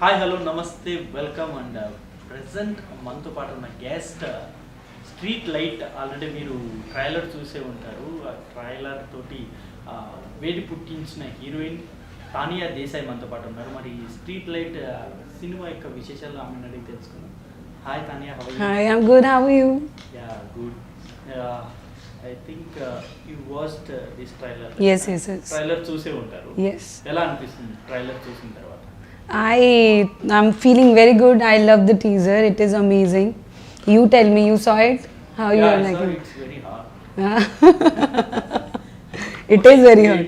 Hi hello నమస్తే welcome and present మనతో పాటు ఉన్న గెస్ట్ స్ట్రీట్ లైట్ ఆల్రెడీ మీరు ట్రైలర్ చూసే ఉంటారు. ఆ ట్రైలర్ తోటి వేడి పుట్టించిన హీరోయిన్ తానియా దేశాయ్ మనతో పాటు ఉన్నారు. మరి స్ట్రీట్ లైట్ సినిమా యొక్క విశేషాలు ఆమెను అడిగి తెలుసుకుందాం. Hi Tania, how are you? Hi, I'm good. How are you? Yeah good. I think you watched this trailer. Yes, yes, yes. Trailer చూసే ఉంటారు. Yes. ఎలా అనిపిస్తుంది ట్రైలర్ చూసిన తర్వాత? I'm feeling very good. I love the teaser. It is amazing. You tell me, you saw it? How you are liking it? It's very hard. It is very hard.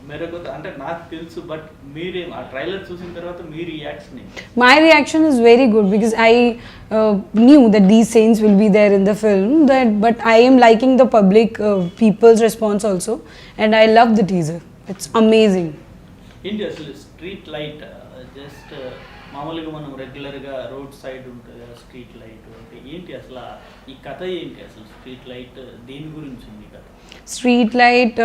మెరకు అంటే నాకు తెలుసు, but మీరేం ఆ trailer చూసిన తర్వాత మీ reaction ఏంటి? My reaction is very good because I knew that these scenes will be there in the film. But I am liking the public people's response also, and I love the teaser. It's amazing. ఏంటి అసలు street light? Just మామూలుగా మనం రెగ్యులర్గా road side ఉంటుంది కదా street light అంటే ఏంటి అసలు ఈ కథ ఏంటి? అసలు స్ట్రీట్ లైట్ దేని గురించి ఉంది కథ? Street light.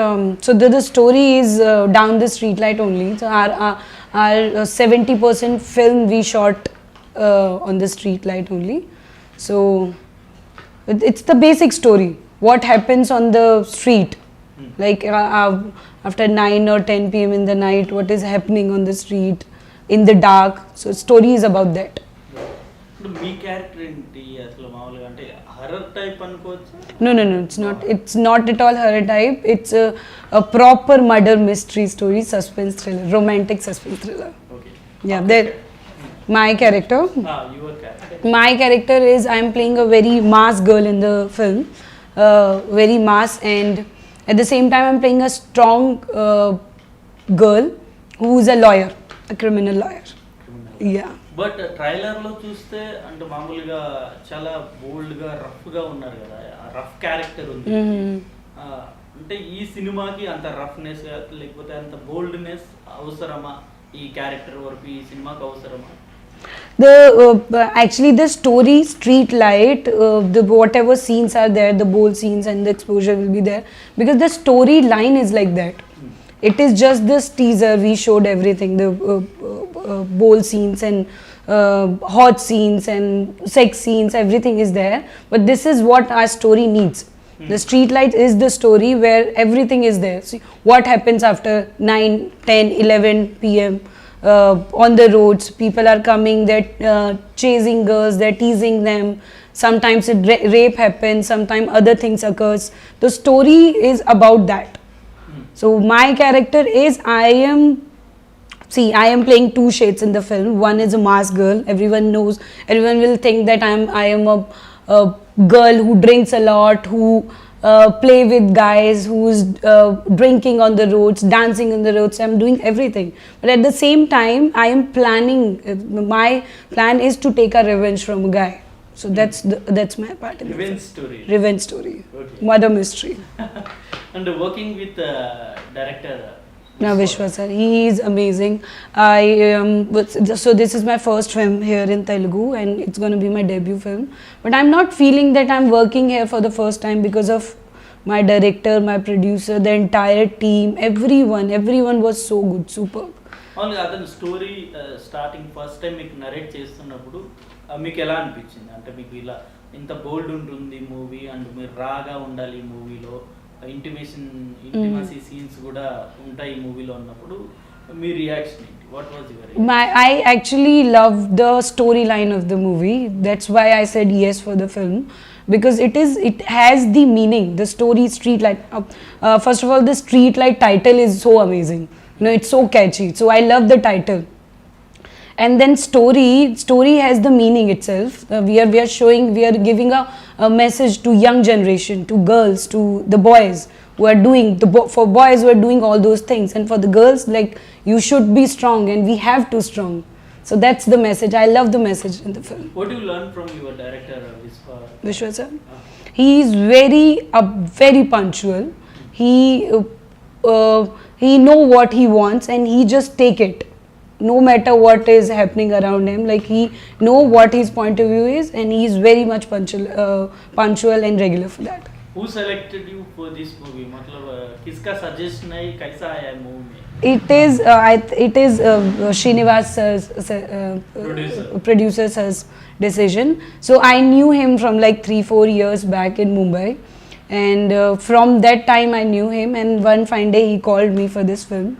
So the story is down the street light only. So our 70% film we shot on the street light only. So it's the basic story. What happens on the street, like after 9 or 10 p.m. in the night, what is happening on the street in the dark. So story is about that. ఇప్పుడు మీ character ఏంటి అసలు? మామూలుగా అంటే horror type అనుకోవచ్చు? No, it's not at all horror type. It's a proper murder mystery story, suspense thriller, romantic suspense thriller. Okay. Yeah, there. My character. Your character. My character is I'm playing a very mass girl in the film, very mass, and at the same time I'm playing a strong girl who's a lawyer, a criminal lawyer. Yeah. But ట్రైలర్లో చూస్తే అంటే మామూలుగా చాలా బోల్డ్గా రఫ్గా ఉన్నారు కదా, rough character ఉంది. అంటే ఈ సినిమాకి అంత రఫ్నెస్ లేకపోతే అంత బోల్డ్నెస్ అవసరమా? ఈ క్యారెక్టర్ వరకు ఈ సినిమాకి అవసరమా? Actually the story Street Light, the whatever scenes are there, the bold scenes and the exposure will be there because the storyline is like that. It is just this teaser we showed everything, the bold scenes and hot scenes and sex scenes, everything is there, but this is what our story needs. The Street Light is the story where everything is there. See what happens after 9, 10, 11 p.m. On the roads, people are coming, they're chasing girls, they're teasing them. Sometimes rape happens, sometimes other things occurs. The story is about that. So my character is I am playing two shades in the film. One is a mass girl. Everyone knows. Everyone will think that I am a girl who drinks a lot, who play with guys, who's drinking on the roads, dancing on the roads. I'm doing everything. But at the same time, I am planning. My plan is to take a revenge from a guy. So that's my part in the film. Revenge story. Okay. Murder mystery. And working with director Now Vishwa sir, he is amazing. So this is my first film here in Telugu and it's going to be my debut film. But I'm not feeling that I'm working here for the first time because of my director, my producer, the entire team, everyone was so good, superb. Only అతని story starting first time మీకు narrate చేస్తున్నప్పుడు మీకు ఎలా అనిపించింది? అంటే మీకు ఇలా ఇంత బోల్డ్ ఉంటుంది మూవీ అండ్ మీరు రాగా ఉండాలి ఈ మూవీలో, ఇంటిమసీ సీన్స్ కూడా ఉంటాయి ఈ మూవీలో ఉన్నప్పుడు మీ రియాక్షన్ ఏంటి? What was your? I actually love the storyline of the movie. That's why I said yes for the film because it has the meaning. The story Street Light. First of all, the Street Light title is so amazing. You know, it's so catchy. So I love the title. And then story has the meaning itself. We are giving a message to young generation, to girls, to the boys who are doing for boys who are doing all those things, and for the girls, like, you should be strong and we have to strong. So that's the message. I love the message in the film. What do you learn from your director Vishwa sir? He is very punctual. He know what he wants and he just take it. No matter what is happening around him, like he know what his point of view is and he is very much punctual and regular for that. Who selected you for this movie? मतलब किसका suggestion है, कैसा आया movie में? it is Srinivasa's producer's decision. So I knew him from like 3-4 years back in Mumbai, and from that time I knew him. And one fine day he called me for this film,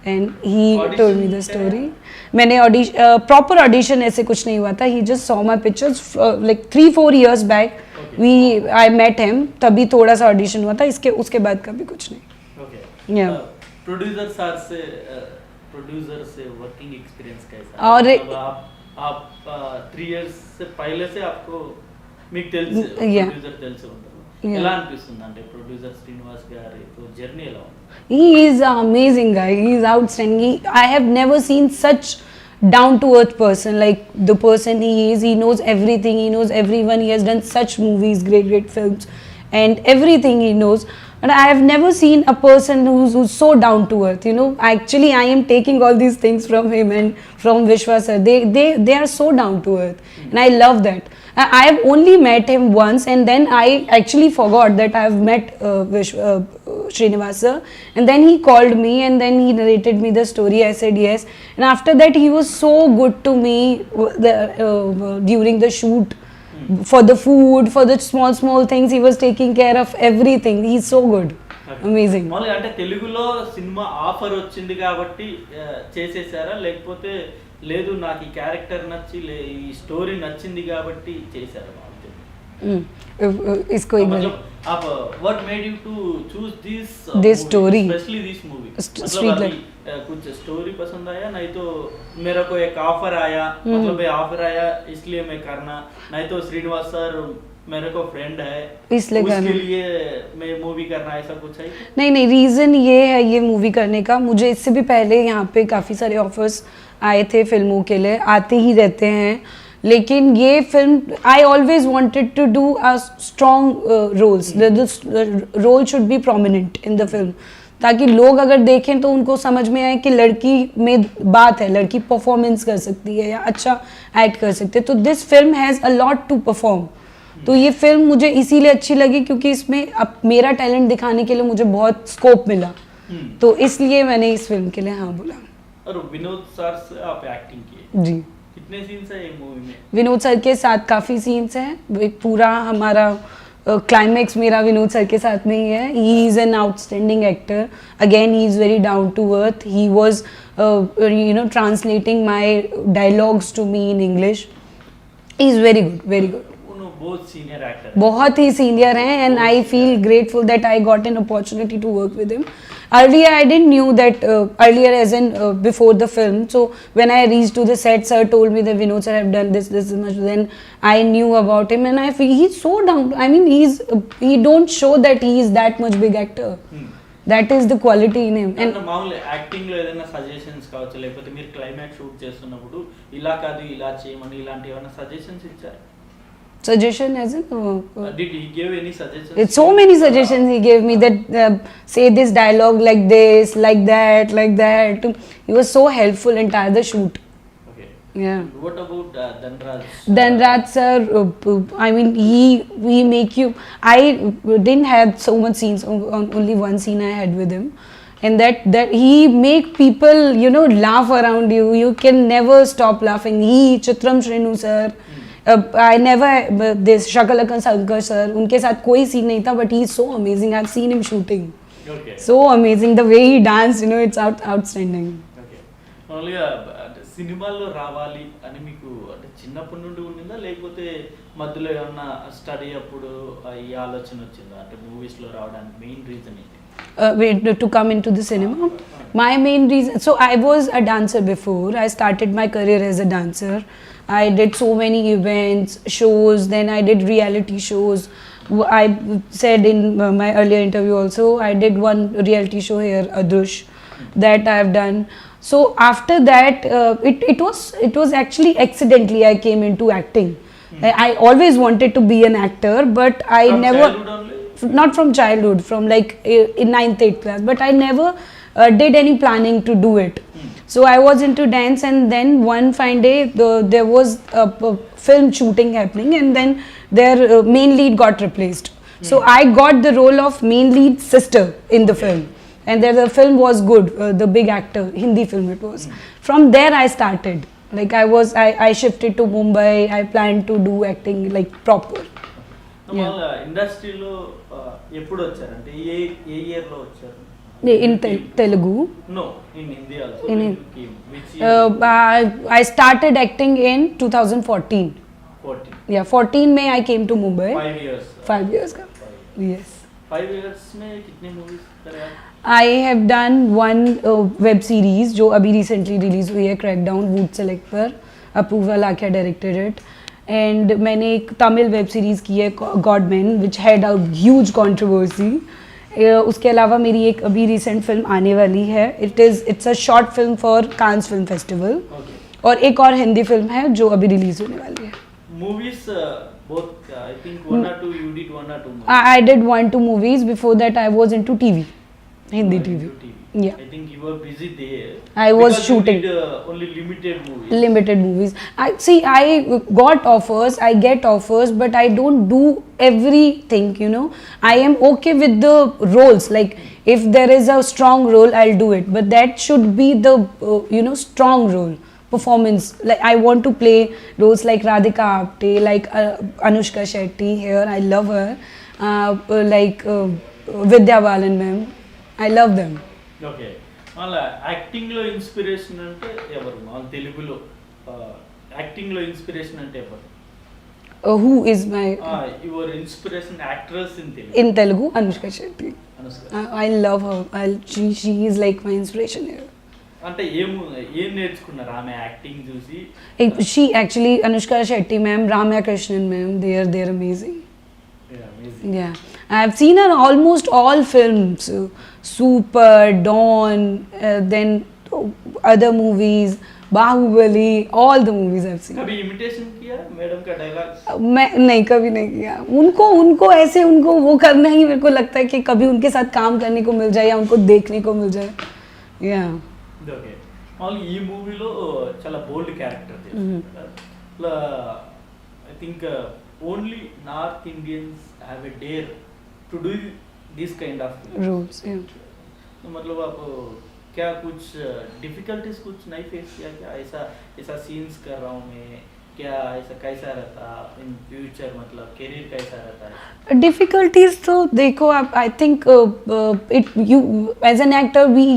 and he told me the story. मैंने proper audition ऐसे कुछ नहीं हुआ था. He just saw my pictures like 3-4 years back. I met him. तभी थोड़ा सा audition हुआ था. उसके बाद का भी कुछ नहीं. Okay. Yeah. प्रोड्यूसर से वर्किंग एक्सपीरियंस कैसा? और आप 3 years से पहले से आपको మీకు తెలుసు ప్రొడ్యూసర్ తెలుసు ఉంటారు. ఎలా అనిపిస్తుంది అంటే ప్రొడ్యూసర్ శ్రీనివాస్ గారి జర్నీ ఎలా ఉంది? He is an amazing guy. He is outstanding. I have never seen such down to earth person, like the person he is. He knows everything. He knows everyone. He has done such movies, great films, and everything he knows. And I have never seen a person who's so down to earth. You know, actually I am taking all these things from him and from Vishwa sir. They are so down to earth, and I love that. I have only met him once, and then I actually forgot that I have met Srinivas sir. And then he called me, and then he narrated me the story. I said yes, and after that he was so good to me during the shoot. For the food, for the small things, he was taking care of everything. He's so good. Amazing. మామూలుగా అంటే తెలుగులో cinema offer వచ్చింది కాబట్టి చేసేసారా, లేకపోతే లేదు నాకు ఈ character నచ్చి ఈ స్టోరీ నచ్చింది కాబట్టి చేశారా? इसको एक मतलब आप what made you to choose this story, especially this movie? Street Light. कुछ स्टोरी पसंद आया, नहीं तो मेरे को एक ऑफर आया, मतलब ये ऑफर आया इसलिए मैं करना, नहीं तो श्रीनिवास सर मेरे को फ्रेंड है इसलिए उसके लिए मैं मूवी करना, ऐसा कुछ है? नहीं, रीज़न ये है ये मूवी करने का. मुझे इससे भी पहले यहाँ पे काफ़ी सारे ऑफर्स आए थे फिल्मों के लिए, आते ही रहते हैं. लेकिन ये film I always wanted to do a strong roles. The role should be prominent in the film, ताकि लोग अगर देखें तो उनको समझ में आए कि लड़की में बात है, लड़की परफॉर्मेंस कर सकती है या अच्छा एक्ट कर सकती है. तो this film has a lot to perform. तो ये फिल्म मुझे इसीलिए अच्छी लगी क्योंकि इसमें अब मेरा टैलेंट दिखाने के लिए मुझे बहुत स्कोप मिला. तो इसलिए मैंने इस फिल्म के लिए हाँ बोला. और विनोद सर से आप एक्टिंग किए जी. कितने सीन्स है ये मूवी में? विनोद सर के साथ काफ़ी सीन्स हैं. पूरा हमारा क्लाइमैक्स मेरा विनोद सर के साथ में ही है. He is an outstanding actor. Again he is very down to earth. He was translating my dialogues to me in English. He is very good, very good. बहुत सीनियर एक्टर, बहुत ही senior हैं, and I feel grateful that I got an opportunity to work with him. Earlier I didn't knew that earlier as in before the film. So when I reached to the set, sir told me that Vinod sir have done this much. Then I knew about him, and I feel he's so down. I mean he don't show that he is that much big actor. That is the quality in him. And మామూలు acting లో ఏదైనా suggestions కావచ్చు, లేకపోతే మీరు climax shoot చేస్తున్నప్పుడు ఇలా కాదు ఇలా చేయమని ఇలాంటి ఏమైనా సజెషన్స్ ఇచ్చారు? Suggestion as in did he give any suggestions? It's so many suggestions he gave me that say this dialogue like this, like that, like that. He was so helpful entire the shoot. Okay. Yeah. What about Dhanraj? Dhanraj sir, I mean he make you. I didn't have so much scenes. Only one scene I had with him, and that he make people laugh around you. You can never stop laughing. He Chitram Shrenu sir. I never this Shakalaka Shankar sir, उनके साथ कोई scene नहीं था, but he is so amazing. I've seen him shooting. Okay. So amazing the way he danced, it's outstanding. Okay. Only సినిమాల్లో రావాలి అని మీకు అంటే చిన్నప్పటి నుండి ఉండిందా, లేకపోతే మధ్యలో ఏమన్నా స్టడీ అప్పుడు ఈ ఆలోచన వచ్చిందా? అంటే మూవీస్ లో రావడానికి మెయిన్ రీజన్ ఏంటి? To come into the cinema, my main reason. So I was a dancer before. I started my career as a dancer. I did so many events, shows, then I did reality shows. I said in my earlier interview also, I did one reality show here, Adrush, that I have done. So after that, it was actually accidentally I came into acting. I always wanted to be an actor, but I From never. childhood only? Not from childhood, from like in 9th 8th class, but I never did any planning to do it. So I was into dance, and then one fine day there was a film shooting happening, and then their main lead got replaced. So I got the role of main lead sister in the film. and there the film was good. The Big Actor, Hindi film it was. From there I started. Like I shifted to Mumbai. I planned to do acting like proper. వాళ్ళ ఇండస్ట్రీలో ఎప్పుడు వచ్చారంటే ఏ ఏ year లో వచ్చారు? In Telugu. No, in Hindi also. In When Hin- you came? Which year? I started acting in 2014. 14. Yeah, 14 May I came to Mumbai. 5 years. 5 years का. Yes. 5 years में कितने movies करे आप? I have done one web series जो अभी recently release हुई है, Crackdown, Wood Select पर. Apurva Lakhia directed it. And मैंने एक तमिल वेब सीरीज़ की है Godman, which had a huge controversy. उसके अलावा मेरी एक अभी रिसेंट फिल्म आने वाली है. It's a short film for Cannes Film Festival. Okay. और एक और हिंदी फिल्म है जो अभी रिलीज होने वाली है. Movies, both, I think one or two, you did one or two movies. I did 1-2 movies. Before that I was into TV, Hindi You were TV. into TV. Yeah. I think you were busy there. I was Because shooting. You did only limited movies. Limited movies. I got offers, I get offers, but I don't do everything, you know. I am okay with the roles. Like if there is a strong role, I'll do it. But that should be the strong role. Performance. Like I want to play roles like Radhika Apte, like Anushka Shetty here. I love her. Like Vidya Balan ma'am. I love them. Okay మళ్ళీ యాక్టింగ్లో inspiration అంటే ఎవరు? మన తెలుగులో యాక్టింగ్లో inspiration అంటే ఎవరు? Who is my your inspiration actress in Telugu? in Telugu? Anushka Shetty. Anushka. I love her. She is like my inspiration here. అంటే ఏం నేర్చుకున్నారు ఆమె యాక్టింగ్ చూసి? She actually, Anushka Shetty ma'am, Ramya Krishnan ma'am, they're amazing. Amazing. Yeah, I've seen her almost all films, Super, Dawn, then other movies, Bahubali, all the movies I've seen. कभी imitation किया madam का dialogue? मैं नहीं, कभी नहीं किया. उनको ऐसे उनको वो करना ही मेरे को लगता है कि कभी उनके साथ काम करने को मिल जाए या उनको देखने को मिल जाए. Yeah. ఓకే మామూలు ఈ మూవీలో చాలా బోల్డ్ character I think only north Indians have a dare to do this kind of Roles, yeah. तो मतलब आप क्या कुछ डिफिकल्टीज कुछ नहीं फेस किया क्या? ऐसा सीन्स कर रहा हूँ मैं, क्या ऐसा कैसा रहता इन फ्यूचर, मतलब करियर कैसा रहता है? Difficulties तो देखो आप, I think you as an actor we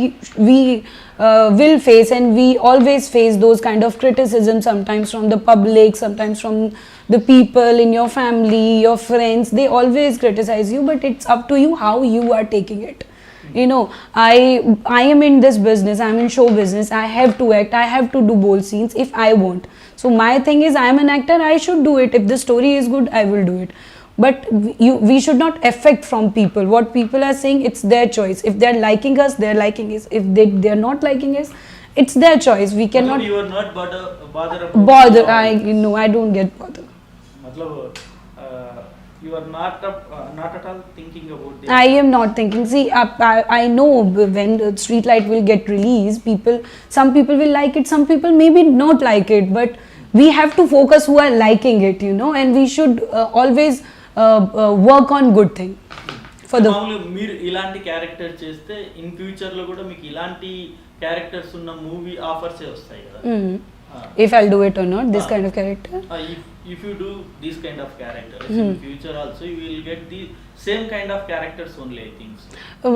will face, and we always face those kind of criticism, sometimes from the public, sometimes from the people in your family, your friends. They always criticize you, but it's up to you how you are taking it. You know, I am in this business, I'm in show business. I have to act, I have to do bold scenes if I want. So my thing is, I am an actor, I should do it. If the story is good, I will do it. But we should not affect from people. What people are saying, it's their choice. If they're liking us, they're liking us. If they're not liking us, it's their choice. We cannot you are not bother bother. I don't get bothered. मतलब you are not at all thinking about the I am not thinking. See, I know when the Streetlight will get released, some people will like it, some people maybe not like it, but we have to focus who are liking it, you know, and we should always work on good thing for the. మామూలుగా మీరు ఇలాంటి character చేస్తే in future లో కూడా మీకు ఇలాంటి characters ఉన్న movie offers వస్తాయి కదా? If I'll do it or not, this kind of character. If you do this kind of characters in future also, you will get the same kind of characters only, I think so.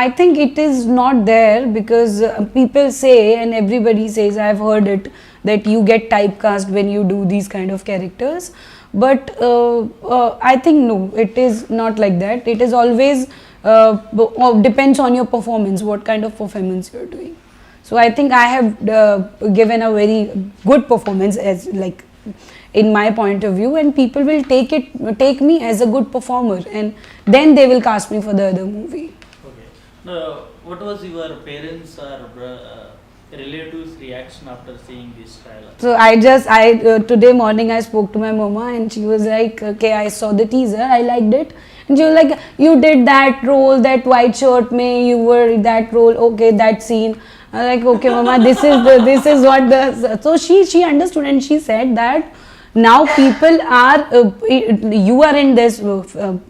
I think it is not there because people say, and everybody says, I've heard it, that you get typecast when you do these kind of characters. But I think no, it is not like that. It is always depends on your performance, what kind of performance you are doing. So I think I have given a very good performance, as like in my point of view, and people will take me as a good performer, and then they will cast me for the other movie. Okay. Now, what was your parents or relatives' reaction after seeing this trailer? So today morning I spoke to my mama, and she was like, okay, I saw the teaser, I liked it. And she was like, you did that role, that white shirt mein, you were that role, okay, that scene. I was like, okay mama, this is what the. So she understood, and she said that Now people are you are in this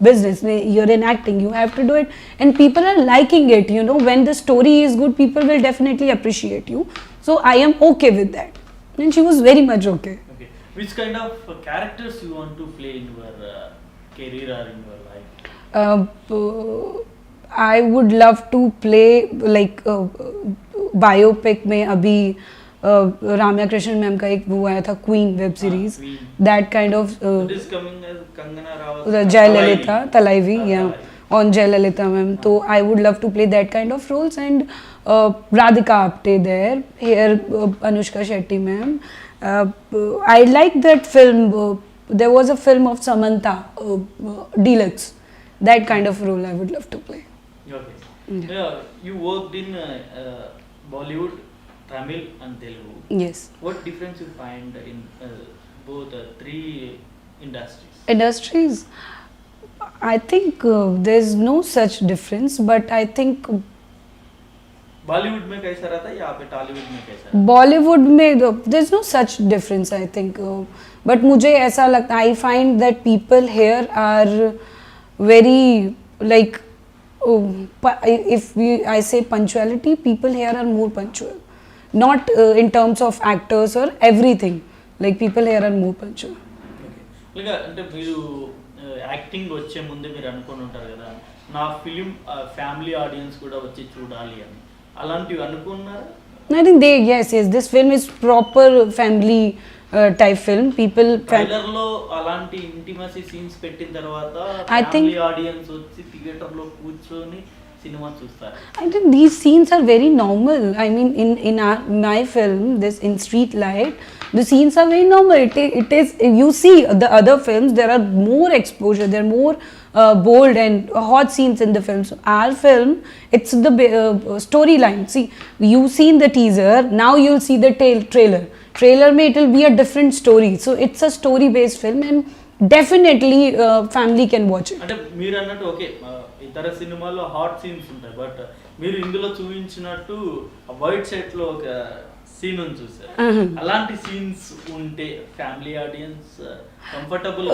business, you're in acting, you have to do it, and people are liking it, you know. When the story is good, people will definitely appreciate you. So I am okay with that, and she was very much okay. Okay. Which kind of characters you want to play in your career or in your life? I would love to play like biopic में अभी Ramya Krishnan ma'am का एक वो आया था queen web series, Queen. That kind of It is coming as Kangana Ranaut. Jayalalithaa Thalaivi Talaivi. या on Jayalalithaa ma'am. तो I would love to play that kind of roles, and Radhika Apte there, here Anushka Shetty ma'am. I like that film. There was a film of Samantha, Deluxe. That kind of role I would love to play. Okay. Yeah. Yeah, you worked in Bollywood, Tamil and Telugu. Yes. What difference you find in both three industries? Industries, I think there's no such difference, but I think Bollywood में कैसा रहता है या पे टॉलीवुड में कैसा रहता Bollywood में there's no such difference, I think. But मुझे ऐसा लगता, I find that people here are very like, I say punctuality, people here are more punctual. Not in terms of actors or everything. Like people here are more punctual. है? అంటే మీరు acting వచ్చే ముందే మీరు అనుకొని ఉంటారు కదా, నా ఫిలిం ఫ్యామిలీ ఆడియన్స్ కూడా వచ్చి చూడాలి అని, అలాంటివి అనుకున్నారా? I think yes, this film is proper family type film. People trailer లో అలాంటి ఇంటిమసీ సీన్స్ పెట్టిన తర్వాత I think- ఫ్యామిలీ ఆడియన్స్ వచ్చి థియేటర్ లో కూర్చొని సినిమా చూస్తారు. I think these scenes are very normal. I mean, in my film, this in Street Light, the scenes are very normal. It is, you see the other films, there are more exposure, there are more bold and hot scenes in the film. So our film, it's the storyline. See, you've seen the teaser, now you'll see the trailer. Trailer mein it will be a different story. So it's a story based film, and definitely family can watch it. అంటే మీరు అన్నట్టు okay, ఇతర సినిమాల్లో hot scenes ఉంటాయి, but మీరు ఇందులో చూపించినట్టు white set లో ఒక సీన్ ఉంది చూసారు, అలాంటి సీన్స్ ఉంటే family audience comfortable.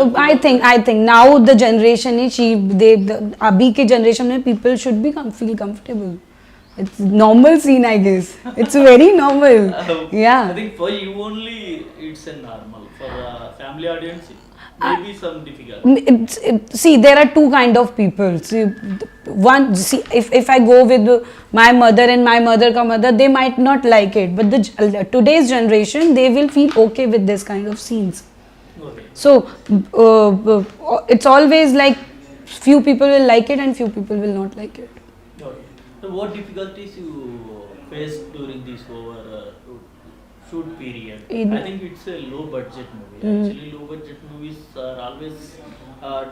I think now the generation is abhi ke generation mein people should be feel comfortable. It's normal scene, I guess. It's very normal. Yeah. I think for you only it's a normal, for family audience maybe some difficult. See, there are two kind of people. See, one, see, if I go with my mother and my mother ka mother, they might not like it, but today's generation, they will feel okay with this kind of scenes. Okay. So it's always like few people will like it and few people will not like it. Okay. So what difficulties you faced during this shoot period? I think it's a low budget movie. Actually, low budget movies are always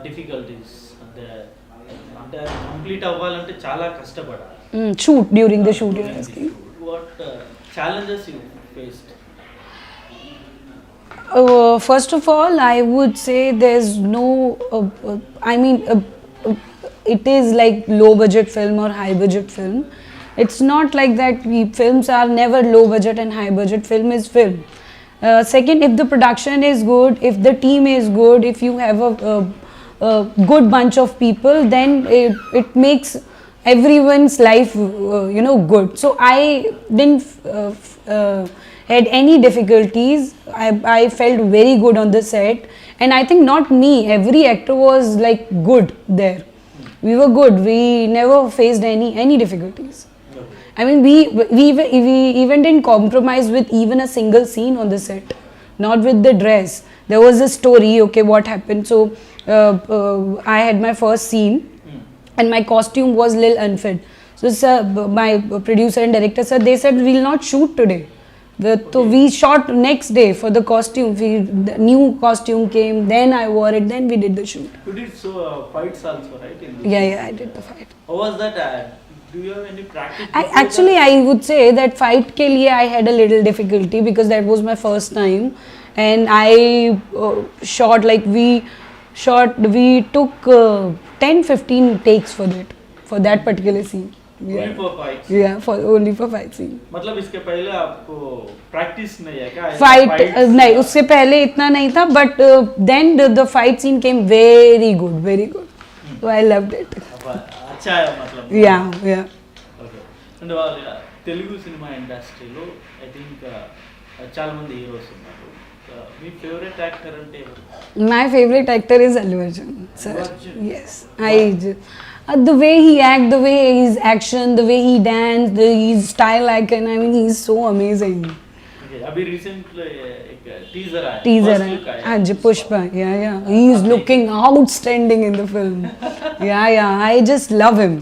difficulties. అంటే complete అవ్వాలంటే చాలా కష్టపడాలి. Shoot, during the shoot, you're asking. What challenges you faced? First of all, I would say there's no, I mean, it is like low budget film or high budget film. It's not like that. Films are never low budget and high budget. Film is film. Second, if the production is good, if the team is good, if you have a good bunch of people, then it makes everyone's life, good. So I didn't had any difficulties. I felt very good on the set, and I think not me, every actor was like good there. We were good. We never faced any difficulties. I mean, we even didn't compromise with even a single scene on the set. Not with the dress. There was a story. Okay, what happened? So I had my first scene, and my costume was little unfit. So sir, my producer and director said, they said we'll not shoot today. So we shot next day for the costume. The new costume came, then I wore it, then we did the shoot. You did fights also, right? Yeah, I did the fight. How was that? Do you have any practice? I would say that fight ke liye I had a little difficulty because that was my first time, and I shot like we took 10-15 takes for that particular scene. Only for fights. Yeah, for only for fight scene. मतलब इसके पहले आपको practice नहीं है क्या? Fight Fights, नहीं, उससे पहले इतना नहीं था, but then the fight scene came very good, so I loved it. अच्छा है मतलब. Yeah. ఓకే. అండ్ వాళ్ళ తెలుగు సినిమా ఇండస్ట్రీలో ఐ థింక్ చాలా మంది హీరోస్ ఉన్నారు. మీ ఫేవరెట్ యాక్టర్ అంటే ఎవరు? My favorite actor is Allu Arjun, sir. Allu Arjun? Yes, the way he act, the way his action, the way he dance, his style icon. I mean, he's so amazing. Okay, अभी recently एक teaser आया. Teaser, First look आया. हाँ जी, Pushpa. Yeah. He is looking outstanding in the film. Yeah. I just love him.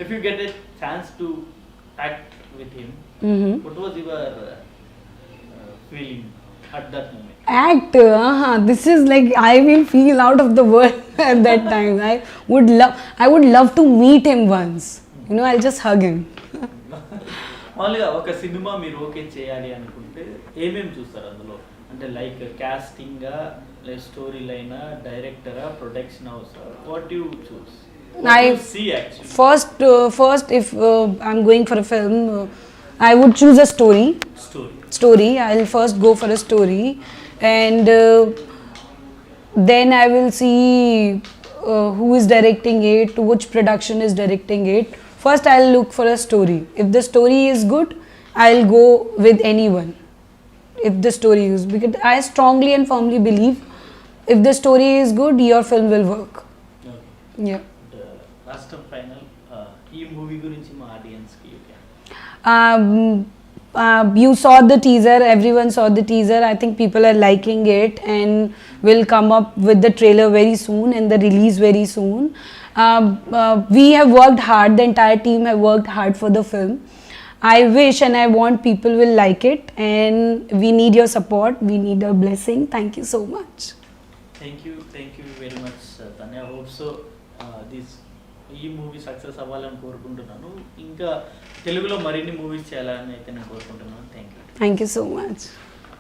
If you get a chance to act with him, what was your feeling at that moment? Act, this is like I will feel out of the world at that time. I would love to meet him once. You know, I'll just hug him. మామూలుగా ఒక cinema మీరు okay చేయాలి అనుకుంటే ఏమేమి చూస్తారు అందులో? అంటే like కాస్టింగా, లైక్ స్టోరీ లైనా, డైరెక్టరా, production house, what you choose? See actually. First, if I'm going for a film, I would choose a story. I'll first go for a story, and then I will see who is directing it, which production is directing it. First, I'll look for a story. If the story is good, I'll go with anyone. If the story is, because I strongly and firmly believe, if the story is good, your film will work. Okay. Yeah. Last final ఈ movie గురించి మా audience కి You saw the teaser, everyone saw the teaser. I think people are liking it, and will come up with the trailer very soon and the release very soon. We have worked hard, the entire team have worked hard for the film. I wish and I want people will like it, and we need your support, we need your blessing. Thank you so much. Thank you very much Tanya. Hope so ఈ movie success అవ్వాలని కోరుకుంటున్నాను. ఇంకా తెలుగులో మరిన్ని movies చేయాలని అయితే నేను కోరుకుంటున్నాను. Thank you Thank you so much.